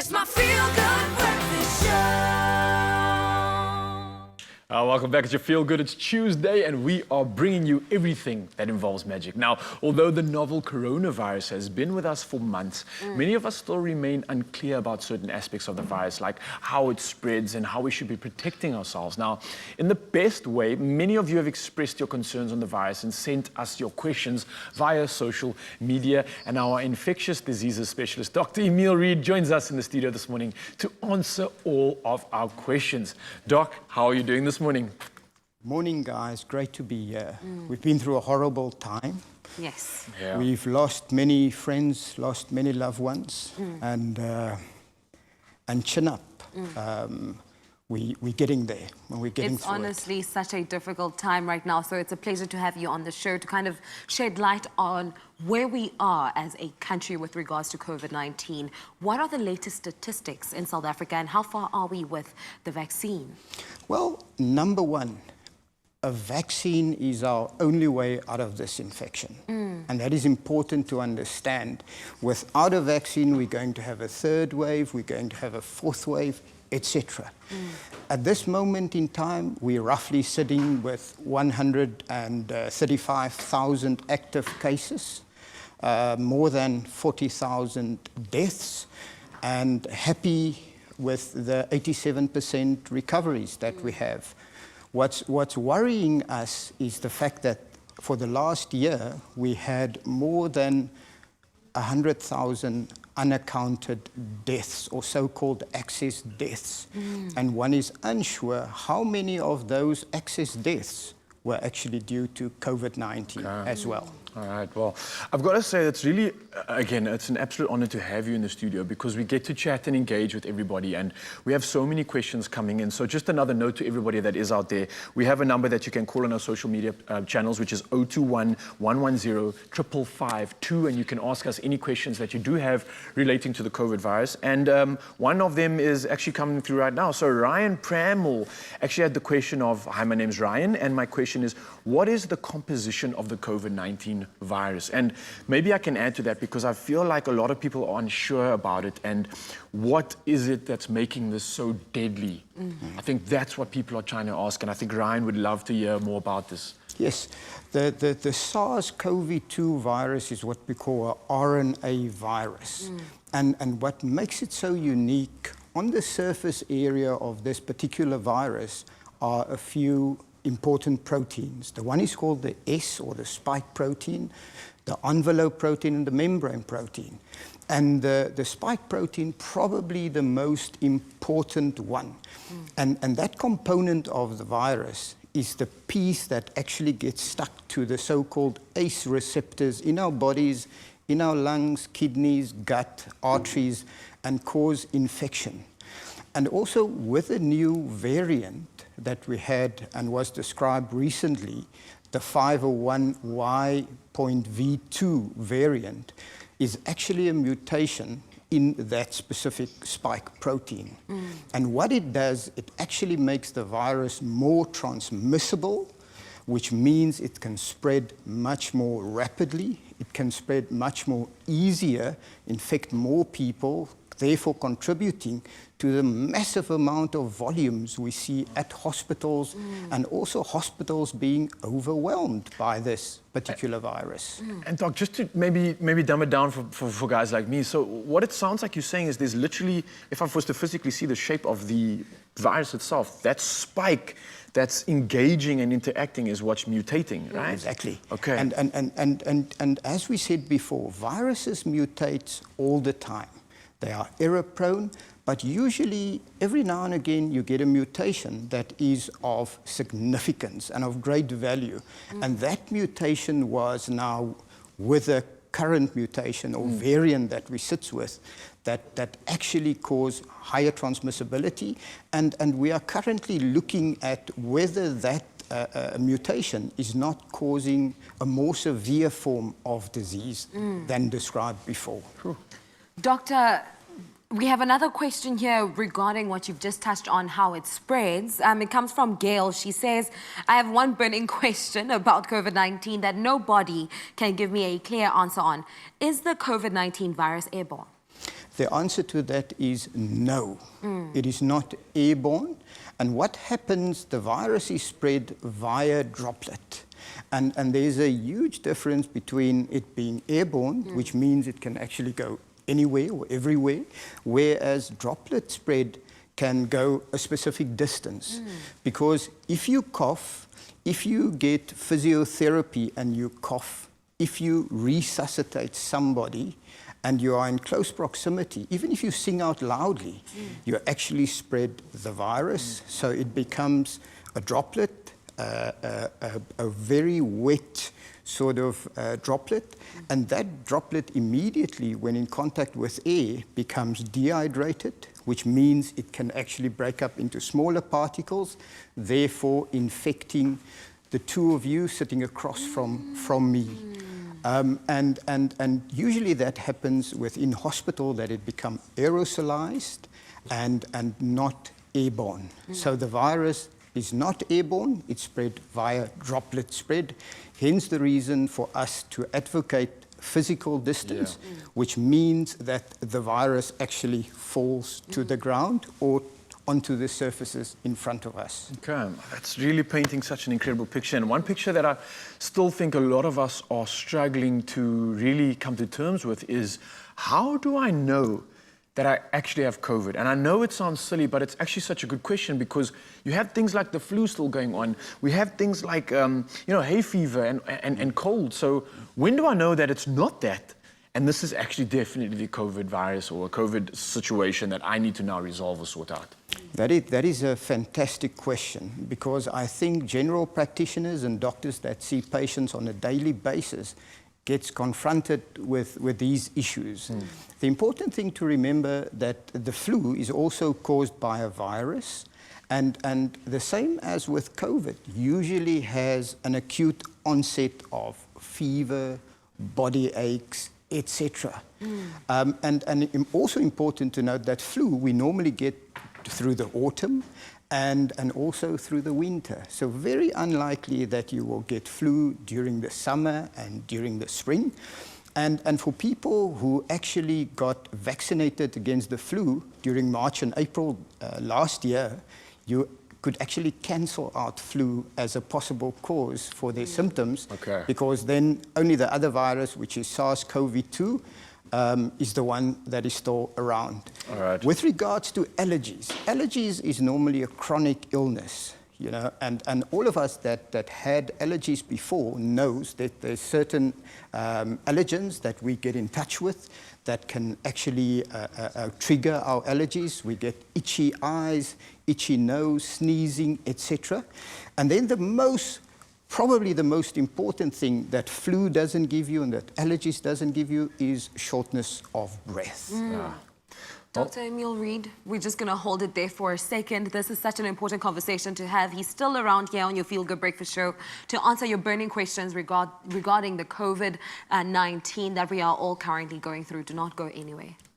It's my Feel Good Breakfast Show. Welcome back. It's your Feel Good. It's Tuesday and we are bringing you everything that involves magic. Now, although the novel coronavirus has been with us for months, many of us still remain unclear about certain aspects of the virus, like how it spreads and how we should be protecting ourselves. Now, in the best way, many of you have expressed your concerns on the virus and sent us your questions via social media. And our infectious diseases specialist, Dr. Emil Reed, joins us in the studio this morning to answer all of our questions. Doc, how are you doing this morning? Morning, guys. Great to be here. We've been through a horrible time. Yes. Yeah. We've lost many friends, lost many loved ones, and chin up. We're getting there, and we're getting It's through honestly such a difficult time right now, so it's a pleasure to have you on the show to kind of shed light on where we are as a country with regards to COVID-19. What are the latest statistics in South Africa, and how far are we with the vaccine? Well, number one, a vaccine is our only way out of this infection. And that is important to understand. Without a vaccine, we're going to have a third wave, we're going to have a fourth wave, etc. At this moment in time, we're roughly sitting with 135,000 active cases, more than 40,000 deaths, and happy with the 87% recoveries that we have. What's worrying us is the fact that for the last year, we had more than 100,000 unaccounted deaths, or so-called excess deaths. And one is unsure how many of those excess deaths were actually due to COVID-19 as well. All right, well, I've got to say it's really, again, it's an absolute honor to have you in the studio because we get to chat and engage with everybody and we have so many questions coming in. So just another note to everybody that is out there, we have a number that you can call on our social media channels, which is 021-110-555-2, and you can ask us any questions that you do have relating to the COVID virus. And one of them is actually coming through right now. So Ryan Pramel actually had the question of, hi, my name's Ryan, and my question is, what is the composition of the COVID-19 virus? And maybe I can add to that because I feel like a lot of people are unsure about it and what is it that's making this so deadly? I think that's what people are trying to ask, and I think Ryan would love to hear more about this. Yes, the SARS-CoV-2 virus is what we call an RNA virus. And what makes it so unique, on the surface area of this particular virus are a few important proteins. The one is called the S, or the spike protein, the envelope protein, and the membrane protein. And the spike protein, probably the most important one. And that component of the virus is the piece that actually gets stuck to the so-called ACE receptors in our bodies, in our lungs, kidneys, gut, arteries, and cause infection. And also with a new variant that we had and was described recently, the 501Y.V2 variant is actually a mutation in that specific spike protein. And what it does, it actually makes the virus more transmissible, which means it can spread much more rapidly, it can spread much more easier, infect more people, therefore contributing to the massive amount of volumes we see at hospitals, and also hospitals being overwhelmed by this particular virus. And Doc, just to maybe dumb it down for guys like me, so what it sounds like you're saying is there's literally, if I was to physically see the shape of the virus itself, that spike that's engaging and interacting is what's mutating, right? Exactly. Okay. And as we said before, viruses mutate all the time. They are error-prone, but usually every now and again you get a mutation that is of significance and of great value. And that mutation was now with the current mutation or variant that we sit with that actually cause higher transmissibility. And we are currently looking at whether that mutation is not causing a more severe form of disease than described before. Doctor, we have another question here regarding what you've just touched on, how it spreads. It comes from Gail. She says, I have one burning question about COVID-19 that nobody can give me a clear answer on. Is the COVID-19 virus airborne? The answer to that is no. It is not airborne. And what happens, the virus is spread via droplet. And there's a huge difference between it being airborne, which means it can actually go anywhere or everywhere, whereas droplet spread can go a specific distance. Because if you cough, if you get physiotherapy and you cough, if you resuscitate somebody and you are in close proximity, even if you sing out loudly, you actually spread the virus. So it becomes a droplet, a very wet sort of droplet, and that droplet immediately, when in contact with air, becomes dehydrated, which means it can actually break up into smaller particles, therefore infecting the two of you sitting across from me. And usually that happens within hospital, that it become aerosolized and not airborne. So the virus is not airborne, it's spread via droplet spread. Hence the reason for us to advocate physical distance, which means that the virus actually falls to the ground or onto the surfaces in front of us. Okay, that's really painting such an incredible picture. And one picture that I still think a lot of us are struggling to really come to terms with is, how do I know that I actually have COVID? And I know it sounds silly, but it's actually such a good question, because you have things like the flu still going on. We have things like, hay fever and cold. So when do I know that it's not that? And this is actually definitely the COVID virus or a COVID situation that I need to now resolve or sort out. That is a fantastic question, because I think general practitioners and doctors that see patients on a daily basis gets confronted with these issues. The important thing to remember that the flu is also caused by a virus, and the same as with COVID, usually has an acute onset of fever, body aches, etc. And also important to note that flu we normally get through the autumn and also through the winter. So very unlikely that you will get flu during the summer and during the spring. And for people who actually got vaccinated against the flu during March and April last year, you could actually cancel out flu as a possible cause for their symptoms, because then only the other virus, which is SARS-CoV-2, is the one that is still around. All right. With regards to allergies is normally a chronic illness, and all of us that had allergies before knows that there's certain allergens that we get in touch with that can actually trigger our allergies. We get itchy eyes, itchy nose, sneezing, etc. And then probably the most important thing that flu doesn't give you and that allergies doesn't give you is shortness of breath. Dr. Emil Reid, we're just going to hold it there for a second. This is such an important conversation to have. He's still around here on your Feel Good Breakfast Show to answer your burning questions regarding the COVID-19 that we are all currently going through. Do not go anywhere.